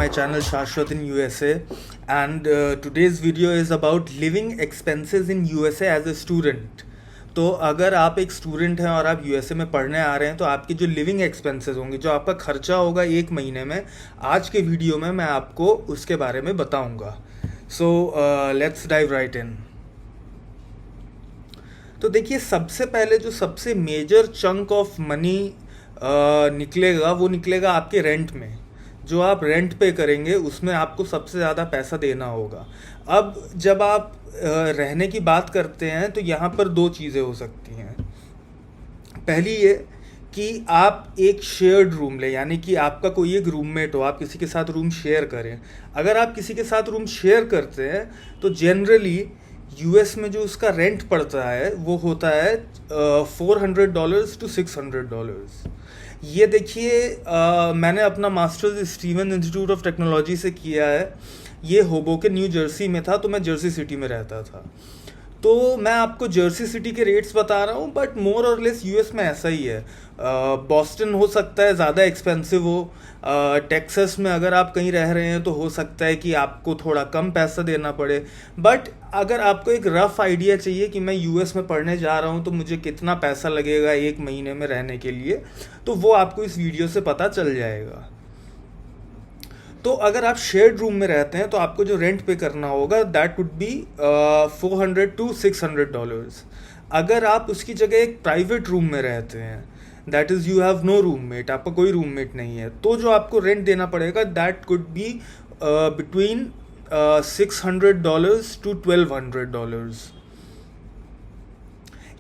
my channel Shashwat in USA, and today's video is about living expenses in USA as a student. तो अगर आप एक student हैं और आप यूएसए में पढ़ने आ रहे हैं तो आपकी जो लिविंग एक्सपेंसेस होंगे, जो आपका खर्चा होगा एक महीने में, आज के वीडियो में मैं आपको उसके बारे में बताऊंगा. सो लेट्स डाइव राइट इन. तो देखिए, सबसे पहले जो सबसे मेजर चंक ऑफ मनी निकलेगा वो निकलेगा आपके रेंट में. जो आप रेंट पे करेंगे उसमें आपको सबसे ज़्यादा पैसा देना होगा. अब जब आप रहने की बात करते हैं तो यहाँ पर दो चीज़ें हो सकती हैं. पहली ये कि आप एक शेयर्ड रूम लें, यानी कि आपका कोई एक रूममेट हो, आप किसी के साथ रूम शेयर करें. अगर आप किसी के साथ रूम शेयर करते हैं तो जनरली यूएस में जो उसका रेंट पड़ता है वो होता है $400 to $600. ये देखिए, मैंने अपना masters Steven institute of technology से किया है. ये होबोकेन न्यू जर्सी में था, तो मैं जर्सी सिटी में रहता था. तो मैं आपको जर्सी सिटी के रेट्स बता रहा हूँ, बट मोर और लेस यूएस में ऐसा ही है. बॉस्टन हो सकता है ज़्यादा एक्सपेंसिव हो. टेक्सास में अगर आप कहीं रह रहे हैं तो हो सकता है कि आपको थोड़ा कम पैसा देना पड़े. बट अगर आपको एक रफ आइडिया चाहिए कि मैं यूएस में पढ़ने जा रहा हूँ तो मुझे कितना पैसा लगेगा एक महीने में रहने के लिए, तो वो आपको इस वीडियो से पता चल जाएगा. तो अगर आप शेयर्ड रूम में रहते हैं तो आपको जो रेंट पे करना होगा दैट वुड बी $400 to $600. अगर आप उसकी जगह एक प्राइवेट रूम में रहते हैं, that is you have no roommate, आपका कोई रूममेट नहीं है, तो जो आपको रेंट देना पड़ेगा that could be between $600 to $1,200.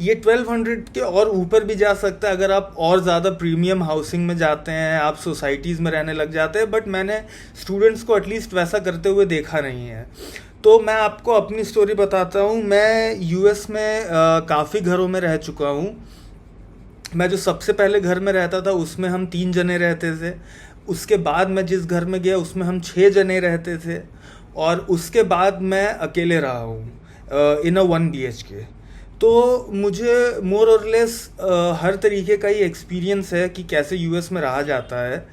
ये 1200 के और ऊपर भी जा सकता है अगर आप और ज़्यादा प्रीमियम हाउसिंग में जाते हैं, आप सोसाइटीज़ में रहने लग जाते हैं. बट मैंने स्टूडेंट्स को एटलीस्ट वैसा करते हुए देखा नहीं है. तो मैं आपको अपनी स्टोरी बताता हूँ. मैं यूएस में काफ़ी घरों में रह चुका हूँ. मैं जो सबसे पहले घर में रहता था उसमें हम 3 जने रहते थे. उसके बाद मैं जिस घर में गया उसमें हम 6 जने रहते थे. और उसके बाद मैं अकेले रहा हूँ इन अ 1 BHK. तो मुझे मोर और लेस हर तरीके का ही एक्सपीरियंस है कि कैसे यूएस में रहा जाता है.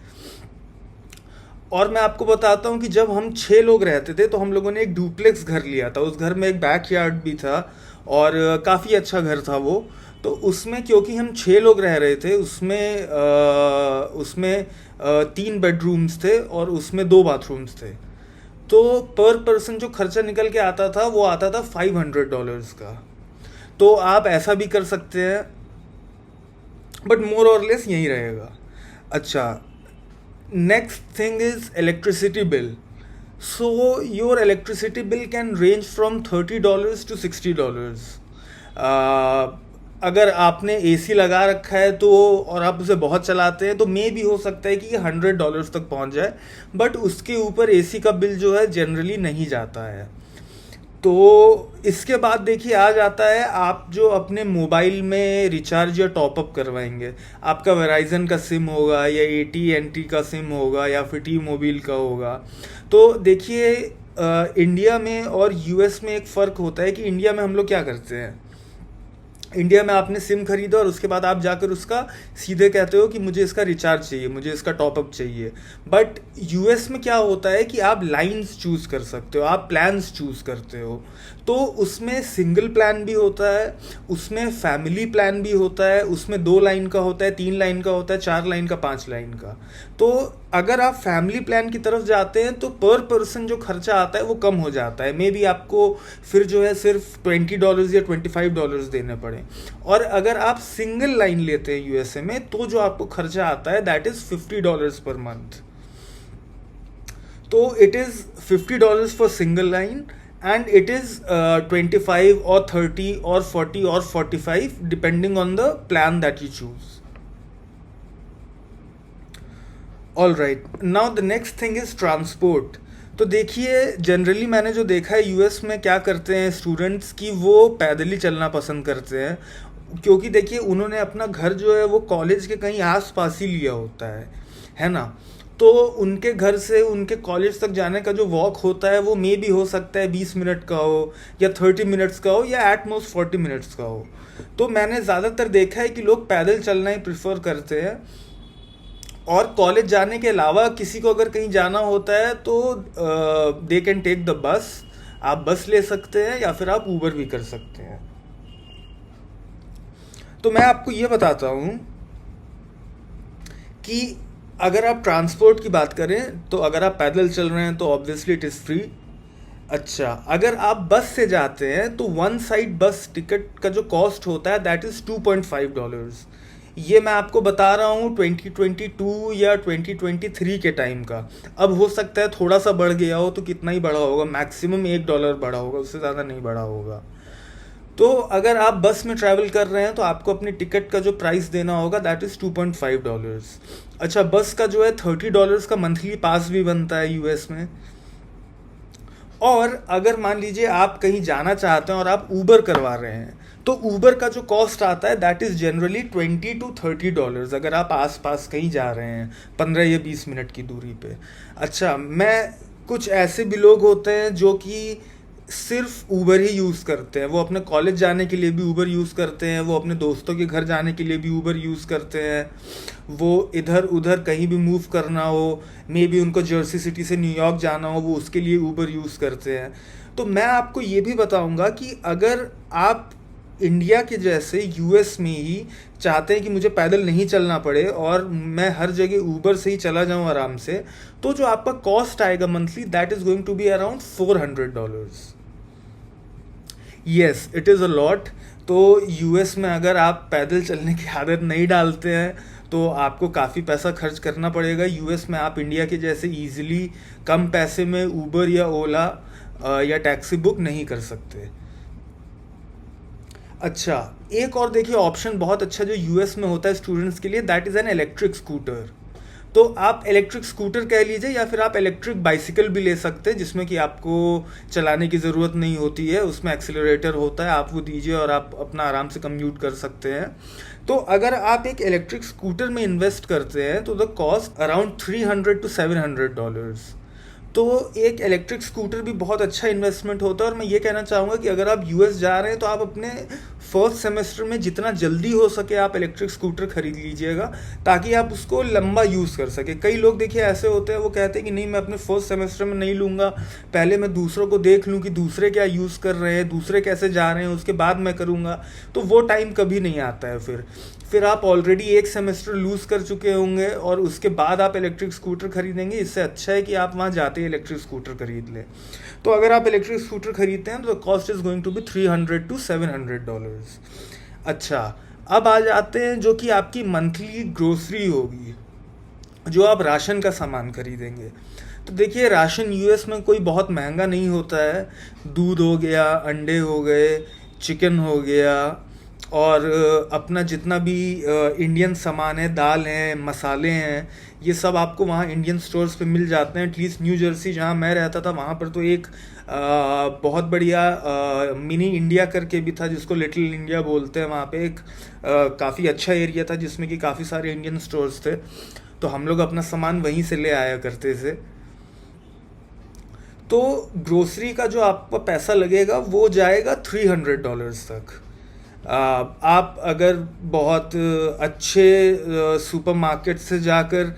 और मैं आपको बताता हूँ कि जब हम 6 लोग रहते थे तो हम लोगों ने एक डुप्लेक्स घर लिया था. उस घर में एक बैकयार्ड भी था और काफ़ी अच्छा घर था वो. तो उसमें क्योंकि हम 6 लोग रह रहे थे उसमें 3 बेडरूम्स थे और उसमें 2 बाथरूम्स थे. तो पर पर्सन जो खर्चा निकल के आता था वो आता था $500 का. तो आप ऐसा भी कर सकते हैं, बट मोर और लेस यही रहेगा. अच्छा, next thing is electricity bill. So your electricity bill can range from $30 to $60. अगर आपने एसी लगा रखा है तो और आप उसे बहुत चलाते हैं तो मे भी हो सकता है कि ये $100 तक पहुंच जाए. बट उसके ऊपर एसी का बिल जो है जनरली नहीं जाता है. तो इसके बाद देखिए आ जाता है आप जो अपने मोबाइल में रिचार्ज या टॉपअप करवाएंगे. आपका वेराइजन का सिम होगा या AT&T का सिम होगा या फिर T-Mobile का होगा. तो देखिए, इंडिया में और यूएस में एक फ़र्क होता है कि इंडिया में हम लोग क्या करते हैं. इंडिया में आपने सिम खरीदा और उसके बाद आप जाकर उसका सीधे कहते हो कि मुझे इसका रिचार्ज चाहिए, मुझे इसका टॉपअप चाहिए. बट यूएस में क्या होता है कि आप लाइंस चूज़ कर सकते हो, आप प्लान्स चूज़ करते हो. तो उसमें सिंगल प्लान भी होता है, उसमें फैमिली प्लान भी होता है, उसमें 2 लाइन का होता है, 3 लाइन का होता है, 4 लाइन का, 5 लाइन का. तो अगर आप फैमिली प्लान की तरफ जाते हैं तो पर पर्सन जो खर्चा आता है वो कम हो जाता है. मे बी आपको फिर जो है सिर्फ $20 या $25 देने पड़े. और अगर आप सिंगल लाइन लेते हैं यूएसए में तो जो आपको खर्चा आता है दैट इज़ $50 पर मंथ. तो it is $50 for single line and it is 25 or 30 or 40 or 45 depending on the plan that you choose. Alright, now the next thing is transport. तो देखिए, जनरली मैंने जो देखा है यूएस में क्या करते हैं स्टूडेंट्स की, वो पैदल ही चलना पसंद करते हैं. क्योंकि देखिए, उन्होंने अपना घर जो है वो कॉलेज के कहीं आस पास ही लिया होता है ना. तो उनके घर से उनके कॉलेज तक जाने का जो वॉक होता है वो मे भी हो सकता है 20 मिनट का हो या 30 मिनट्स का हो या एट मोस्ट 40 मिनट्स का हो. तो मैंने ज़्यादातर देखा है कि लोग पैदल चलना ही प्रेफर करते हैं. और कॉलेज जाने के अलावा किसी को अगर कहीं जाना होता है तो they can take the bus. आप बस ले सकते हैं या फिर आप ऊबर भी कर सकते हैं। तो मैं आपको ये बताता हूँ कि अगर आप ट्रांसपोर्ट की बात करें तो अगर आप पैदल चल रहे हैं तो ऑब्वियसली इट इज़ फ्री। अच्छा, अगर आप बस से जाते हैं तो वन साइड बस टिकट का जो कॉस्ट होता है दैट इज़ $2.5। ये मैं आपको बता रहा हूँ 2022 या 2023 के टाइम का। अब हो सकता है थोड़ा सा बढ़ गया हो, तो कितना ही बढ़ा होगा, मैक्सिमम $1 बढ़ा होगा, उससे ज़्यादा नहीं बढ़ा होगा। तो अगर आप बस में ट्रैवल कर रहे हैं तो आपको अपनी टिकट का जो प्राइस देना होगा दैट इज़ $2.5। अच्छा, बस का जो है $30 का मंथली पास भी बनता है यूएस में। और अगर मान लीजिए आप कहीं जाना चाहते हैं और आप ऊबर करवा रहे हैं तो ऊबर का जो कॉस्ट आता है दैट इज़ जनरली $20 to $30 अगर आप आस पास कहीं जा रहे हैं 15 या 20 मिनट की दूरी पे। अच्छा, मैं कुछ ऐसे भी लोग होते हैं जो कि सिर्फ ऊबर ही यूज़ करते हैं। वो अपने कॉलेज जाने के लिए भी ऊबर यूज़ करते हैं, वो अपने दोस्तों के घर जाने के लिए भी ऊबर यूज़ करते हैं, वो इधर उधर कहीं भी मूव करना हो, मे बी उनको जर्सी सिटी से न्यूयॉर्क जाना हो, वो उसके लिए ऊबर यूज़ करते हैं। तो मैं आपको ये भी बताऊंगा कि अगर आप इंडिया के जैसे यूएस में ही चाहते हैं कि मुझे पैदल नहीं चलना पड़े और मैं हर जगह ऊबर से ही चला जाऊं आराम से, तो जो आपका कॉस्ट आएगा monthly that is going to be around $400। Yes, it is a lot. तो यूएस में अगर आप पैदल चलने की आदत नहीं डालते हैं तो आपको काफ़ी पैसा खर्च करना पड़ेगा। यूएस में आप इंडिया के जैसे इजीली कम पैसे में ऊबर या ओला या टैक्सी बुक नहीं कर सकते। अच्छा, एक और देखिए ऑप्शन बहुत अच्छा जो यूएस में होता है स्टूडेंट्स के लिए, that is an electric scooter. तो आप इलेक्ट्रिक स्कूटर कह लीजिए या फिर आप इलेक्ट्रिक बाइसिकल भी ले सकते हैं जिसमें कि आपको चलाने की ज़रूरत नहीं होती है, उसमें एक्सीलरेटर होता है, आप वो दीजिए और आप अपना आराम से कम्यूट कर सकते हैं। तो अगर आप एक इलेक्ट्रिक स्कूटर में इन्वेस्ट करते हैं तो द कॉस्ट अराउंड $300 to $700। तो एक इलेक्ट्रिक स्कूटर भी बहुत अच्छा इन्वेस्टमेंट होता है। और मैं ये कहना चाहूँगा कि अगर आप यूएस जा रहे हैं तो आप अपने फर्स्ट सेमेस्टर में जितना जल्दी हो सके आप इलेक्ट्रिक स्कूटर खरीद लीजिएगा ताकि आप उसको लंबा यूज़ कर सके। कई लोग देखिए ऐसे होते हैं, वो कहते हैं कि नहीं मैं अपने फर्स्ट सेमेस्टर में नहीं लूँगा, पहले मैं दूसरों को देख लूँ कि दूसरे क्या यूज़ कर रहे हैं, दूसरे कैसे जा रहे हैं, उसके बाद मैं करूँगा। तो वो टाइम कभी नहीं आता है। फिर आप ऑलरेडी एक सेमेस्टर लूज़ कर चुके होंगे और उसके बाद आप इलेक्ट्रिक स्कूटर खरीदेंगे। इससे अच्छा है कि आप वहाँ जाते ही इलेक्ट्रिक स्कूटर खरीद लें। तो अगर आप इलेक्ट्रिक स्कूटर खरीदते हैं तो cost is going to be $300 to $700। अच्छा, अब आ जाते हैं जो कि आपकी मंथली ग्रोसरी होगी, जो आप राशन का सामान खरीदेंगे। तो देखिए राशन यूएस में कोई बहुत महंगा नहीं होता है। दूध हो गया, अंडे हो गए, चिकन हो गया और अपना जितना भी इंडियन सामान है, दाल हैं, मसाले हैं, ये सब आपको वहाँ इंडियन स्टोर्स पे मिल जाते हैं। एटलीस्ट न्यू जर्सी जहाँ मैं रहता था वहाँ पर तो एक बहुत बढ़िया मिनी इंडिया करके भी था जिसको लिटिल इंडिया बोलते हैं। वहाँ पे एक काफ़ी अच्छा एरिया था जिसमें कि काफ़ी सारे इंडियन स्टोर्स थे, तो हम लोग अपना सामान वहीं से ले आया करते थे। तो ग्रोसरी का जो आपका पैसा लगेगा वो जाएगा $300 तक। आप अगर बहुत अच्छे सुपरमार्केट से जाकर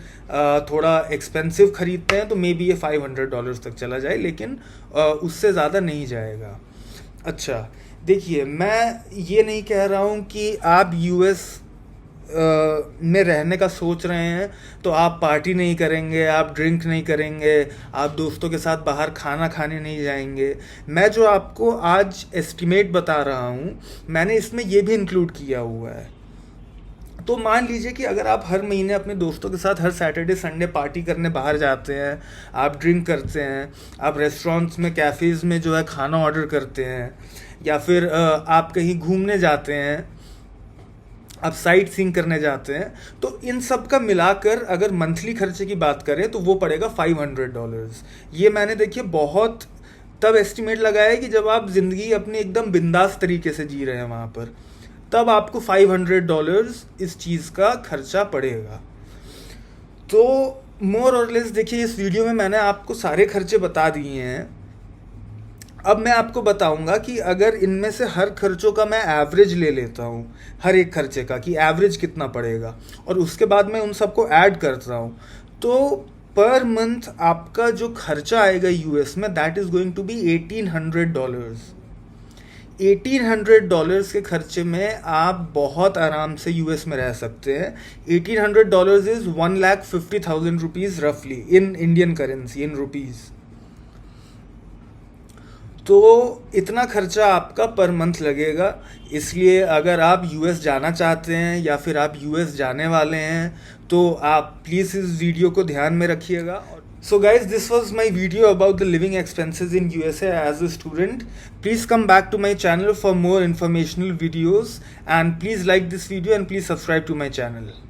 थोड़ा एक्सपेंसिव ख़रीदते हैं तो मे बी ये $500 तक चला जाए, लेकिन उससे ज़्यादा नहीं जाएगा। अच्छा, देखिए मैं ये नहीं कह रहा हूँ कि आप यूएस में रहने का सोच रहे हैं तो आप पार्टी नहीं करेंगे, आप ड्रिंक नहीं करेंगे, आप दोस्तों के साथ बाहर खाना खाने नहीं जाएंगे। मैं जो आपको आज एस्टिमेट बता रहा हूँ मैंने इसमें ये भी इंक्लूड किया हुआ है। तो मान लीजिए कि अगर आप हर महीने अपने दोस्तों के साथ हर सैटरडे संडे पार्टी करने बाहर जाते हैं, आप ड्रिंक करते हैं, आप रेस्टोरेंट्स में, कैफ़ेज़ में जो है खाना ऑर्डर करते हैं, या फिर आप कहीं घूमने जाते हैं, आप साइट सीइंग करने जाते हैं, तो इन सब का मिलाकर अगर मंथली खर्चे की बात करें तो वो पड़ेगा $500। ये मैंने देखिए बहुत तब एस्टिमेट लगाया है कि जब आप ज़िंदगी अपनी एकदम बिंदास तरीके से जी रहे हैं वहाँ पर, तब आपको $500 इस चीज़ का खर्चा पड़ेगा। तो मोर और लेस देखिए इस वीडियो में मैंने आपको सारे खर्चे बता दिए हैं। अब मैं आपको बताऊंगा कि अगर इनमें से हर खर्चों का मैं एवरेज ले लेता हूँ, हर एक खर्चे का कि एवरेज कितना पड़ेगा, और उसके बाद मैं उन सबको ऐड करता हूँ, तो पर मंथ आपका जो खर्चा आएगा यूएस में, that is going to be $1800। $1800 के खर्चे में आप बहुत आराम से यूएस में रह सकते हैं। $1800 इज़ 1,50,000 रुपीज़ रफली in Indian currency, in rupees. तो इतना खर्चा आपका पर मंथ लगेगा। इसलिए अगर आप यूएस जाना चाहते हैं या फिर आप यूएस जाने वाले हैं, तो आप प्लीज़ इस वीडियो को ध्यान में रखिएगा। So guys, this was my video about the living expenses in USA as a student. Please come back to my channel for more informational videos, and please like this video and please subscribe to my channel.